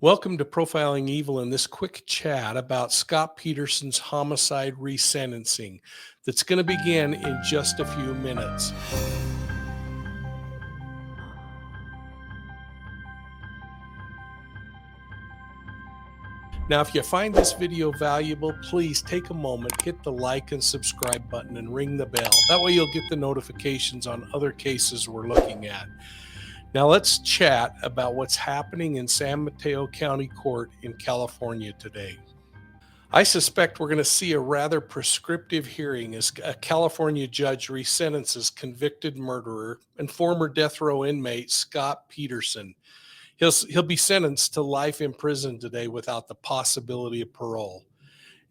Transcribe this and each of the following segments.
Welcome to Profiling Evil in this quick chat about Scott Peterson's homicide resentencing that's going to begin in just a few minutes. Now, if you find this video valuable, please take a moment, hit the like and subscribe button and ring the bell. That way you'll get the notifications on other cases we're looking at. Now let's chat about what's happening in San Mateo County Court in California today. I suspect we're going to see a rather prescriptive hearing as a California judge resentences convicted murderer and former death row inmate Scott Peterson. He'll be sentenced to life in prison today without the possibility of parole.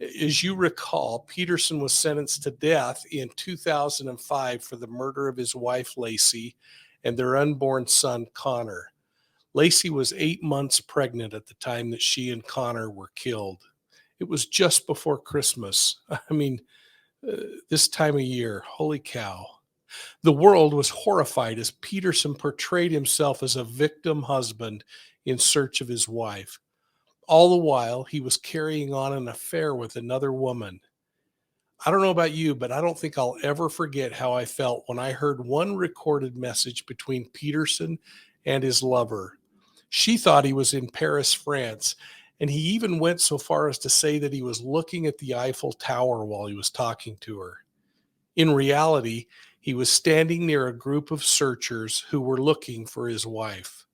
As you recall, Peterson was sentenced to death in 2005 for the murder of his wife, Lacey, and their unborn son, Connor. Lacey was 8 months pregnant at the time that she and Connor were killed. It was just before Christmas. This time of year, holy cow. The world was horrified as Peterson portrayed himself as a victim husband in search of his wife. All the while, he was carrying on an affair with another woman. I don't know about you, but I don't think I'll ever forget how I felt when I heard one recorded message between Peterson and his lover. She thought he was in Paris, France, and he even went so far as to say that he was looking at the Eiffel Tower while he was talking to her. In reality, he was standing near a group of searchers who were looking for his wife.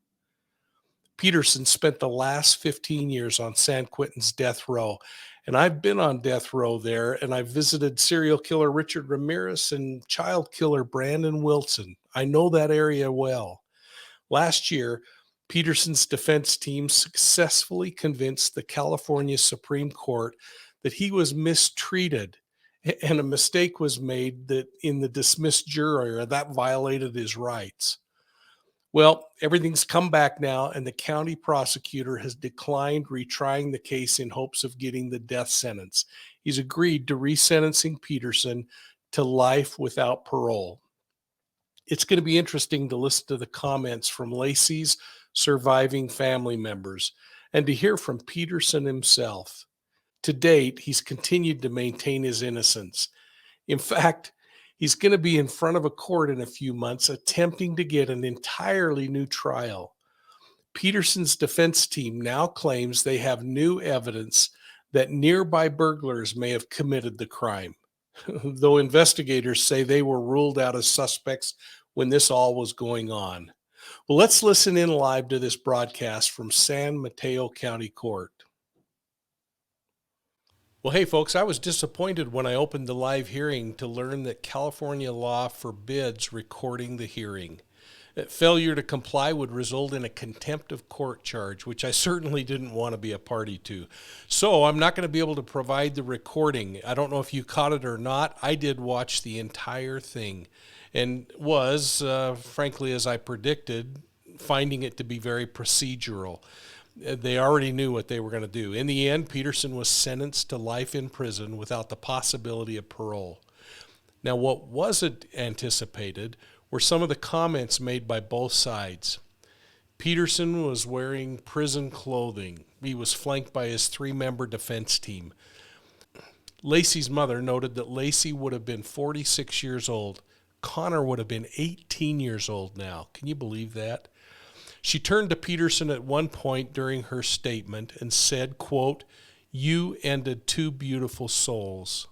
Peterson spent the last 15 years on San Quentin's death row, and I've been on death row there, and I've visited serial killer Richard Ramirez and child killer Brandon Wilson. I know that area well. Last year, Peterson's defense team successfully convinced the California Supreme Court that he was mistreated and a mistake was made that in the dismissed juror that violated his rights. Well, everything's come back now, and the county prosecutor has declined retrying the case in hopes of getting the death sentence. He's agreed to resentencing Peterson to life without parole. It's going to be interesting to listen to the comments from Lacey's surviving family members and to hear from Peterson himself. To date, he's continued to maintain his innocence. In fact, he's going to be in front of a court in a few months attempting to get an entirely new trial. Peterson's defense team now claims they have new evidence that nearby burglars may have committed the crime, though investigators say they were ruled out as suspects when this all was going on. Well, let's listen in live to this broadcast from San Mateo County Court. Well, hey, folks, I was disappointed when I opened the live hearing to learn that California law forbids recording the hearing. Failure to comply would result in a contempt of court charge, which I certainly didn't want to be a party to. So I'm not going to be able to provide the recording. I don't know if you caught it or not. I did watch the entire thing and was, frankly, as I predicted, finding it to be very procedural. They already knew what they were going to do. In the end, Peterson was sentenced to life in prison without the possibility of parole. Now, what wasn't anticipated were some of the comments made by both sides. Peterson was wearing prison clothing. He was flanked by his 3-member defense team. Lacey's mother noted that Lacey would have been 46 years old. Connor would have been 18 years old now. Can you believe that? She turned to Peterson at one point during her statement and said, quote, "You ended 2 beautiful souls.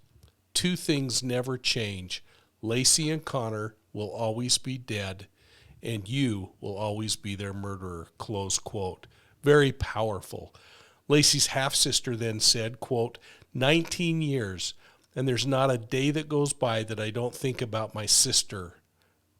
2 things never change. Lacey and Connor will always be dead, and you will always be their murderer," close quote. Very powerful. Lacey's half-sister then said, quote, 19 years, and there's not a day that goes by that I don't think about my sister,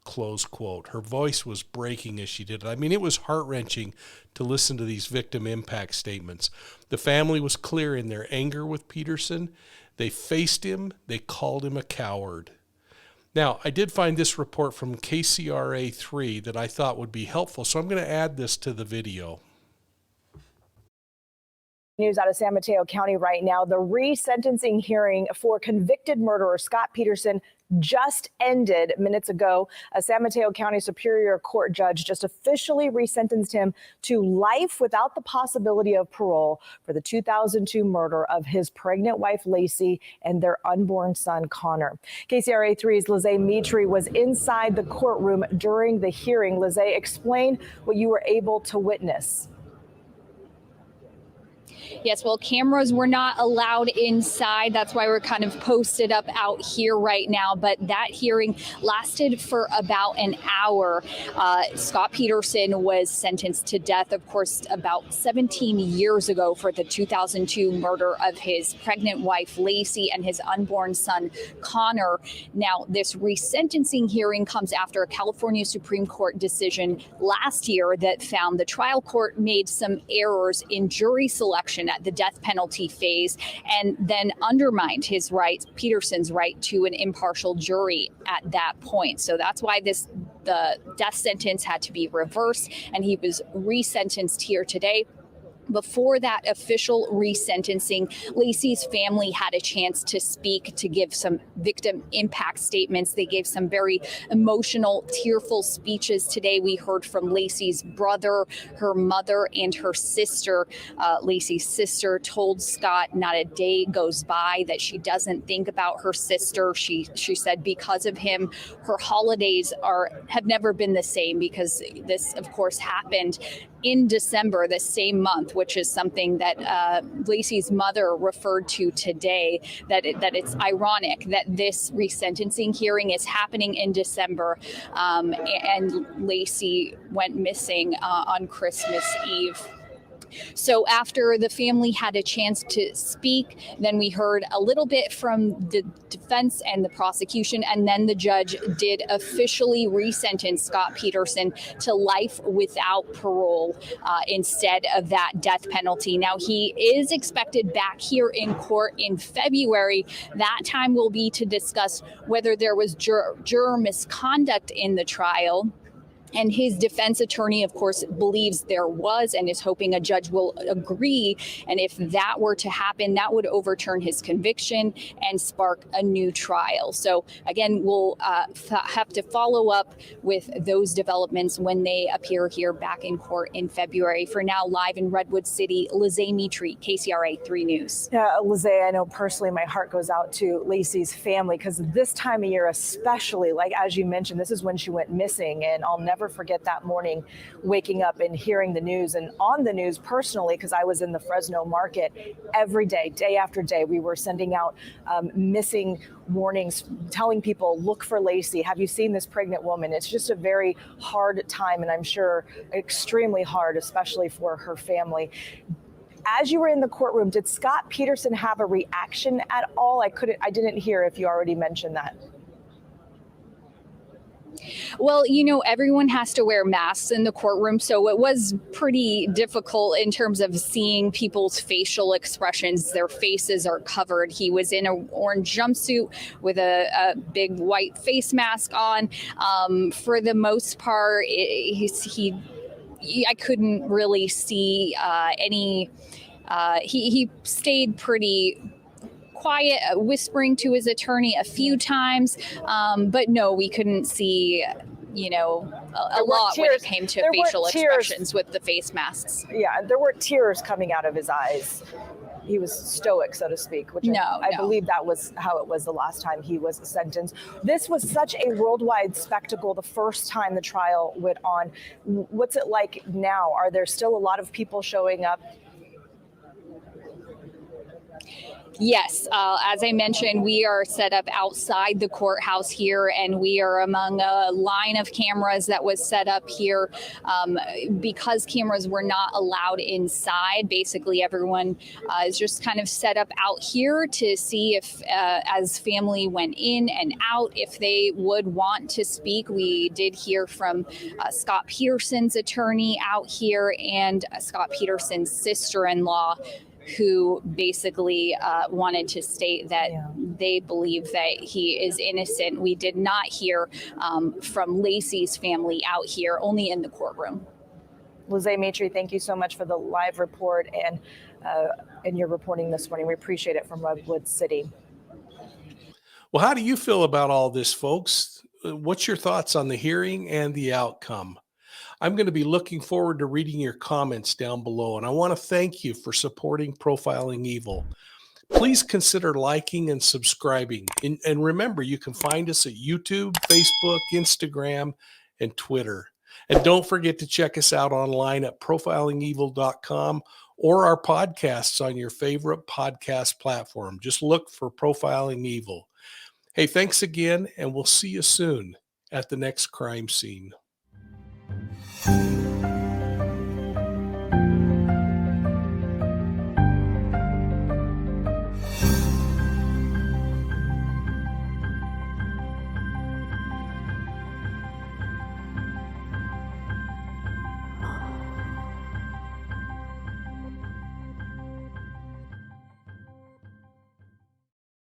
close quote. Her voice was breaking as she did it. I mean, it was heart-wrenching to listen to these victim impact statements. The family was clear in their anger with Peterson. They faced him. They called him a coward. Now, I did find this report from KCRA 3 that I thought would be helpful, so I'm going to add this to the video. News out of San Mateo County right now. The resentencing hearing for convicted murderer Scott Peterson just ended minutes ago. A San Mateo County Superior Court judge just officially resentenced him to life without the possibility of parole for the 2002 murder of his pregnant wife, Lacey, and their unborn son, Connor. KCRA 3's Lizzie Mitri was inside the courtroom during the hearing. Lizzie, explain what you were able to witness. Yes, well, cameras were not allowed inside. That's why we're kind of posted up out here right now. But that hearing lasted for about an hour. Scott Peterson was sentenced to death, of course, about 17 years ago for the 2002 murder of his pregnant wife, Lacey, and his unborn son, Connor. Now, this resentencing hearing comes after a California Supreme Court decision last year that found the trial court made some errors in jury selection at the death penalty phase, and then undermined his right, Peterson's right, to an impartial jury at that point. So that's why the death sentence had to be reversed, and he was resentenced here today. Before that official resentencing, Lacey's family had a chance to speak, to give some victim impact statements. They gave some very emotional, tearful speeches today. We heard from Lacey's brother, her mother, and her sister. Lacey's sister told Scott not a day goes by that she doesn't think about her sister. She said because of him, her holidays have never been the same, because this, of course, happened in December, the same month, which is something that Lacey's mother referred to today, that it's ironic that this resentencing hearing is happening in December, and Lacey went missing on Christmas Eve. So after the family had a chance to speak, then we heard a little bit from the defense and the prosecution, and then the judge did officially resentence Scott Peterson to life without parole instead of that death penalty. Now, he is expected back here in court in February. That time will be to discuss whether there was juror misconduct in the trial. And his defense attorney, of course, believes there was, and is hoping a judge will agree. And if that were to happen, that would overturn his conviction and spark a new trial. So again, we'll have to follow up with those developments when they appear here back in court in February. For now, live in Redwood City, Lizzie Mitri, KCRA 3 News. Yeah, Lizzie, I know personally my heart goes out to Lacey's family, because this time of year especially, like as you mentioned, this is when she went missing, and I'll never forget that morning waking up and hearing the news, and on the news personally, because I was in the Fresno market every day, day after day, we were sending out missing warnings, telling people, look for Lacey. Have you seen this pregnant woman? It's just a very hard time, and I'm sure extremely hard, especially for her family. As you were in the courtroom, did Scott Peterson have a reaction at all? I didn't hear if you already mentioned that. Well, you know, everyone has to wear masks in the courtroom, so it was pretty difficult in terms of seeing people's facial expressions. Their faces are covered. He was in an orange jumpsuit with a big white face mask on. For the most part, I couldn't really see any. He stayed pretty quiet, whispering to his attorney a few times, but no, we couldn't see, a lot when it came to facial expressions with the face masks. Yeah, there were tears coming out of his eyes. He was stoic, so to speak, which I believe that was how it was the last time he was sentenced. This was such a worldwide spectacle the first time the trial went on. What's it like now? Are there still a lot of people showing up? Yes, as I mentioned, we are set up outside the courthouse here, and we are among a line of cameras that was set up here because cameras were not allowed inside. Basically, everyone is just kind of set up out here to see if, as family went in and out, if they would want to speak. We did hear from Scott Peterson's attorney out here and Scott Peterson's sister-in-law, who basically wanted to state that they believe that he is innocent. We did not hear from Lacey's family out here, only in the courtroom. Jose Matry, thank you so much for the live report and your reporting this morning. We appreciate it from Redwood City. Well, how do you feel about all this, folks? What's your thoughts on the hearing and the outcome? I'm going to be looking forward to reading your comments down below, and I want to thank you for supporting Profiling Evil. Please consider liking and subscribing. And remember, you can find us at YouTube, Facebook, Instagram, and Twitter. And don't forget to check us out online at profilingevil.com or our podcasts on your favorite podcast platform. Just look for Profiling Evil. Hey, thanks again, and we'll see you soon at the next crime scene.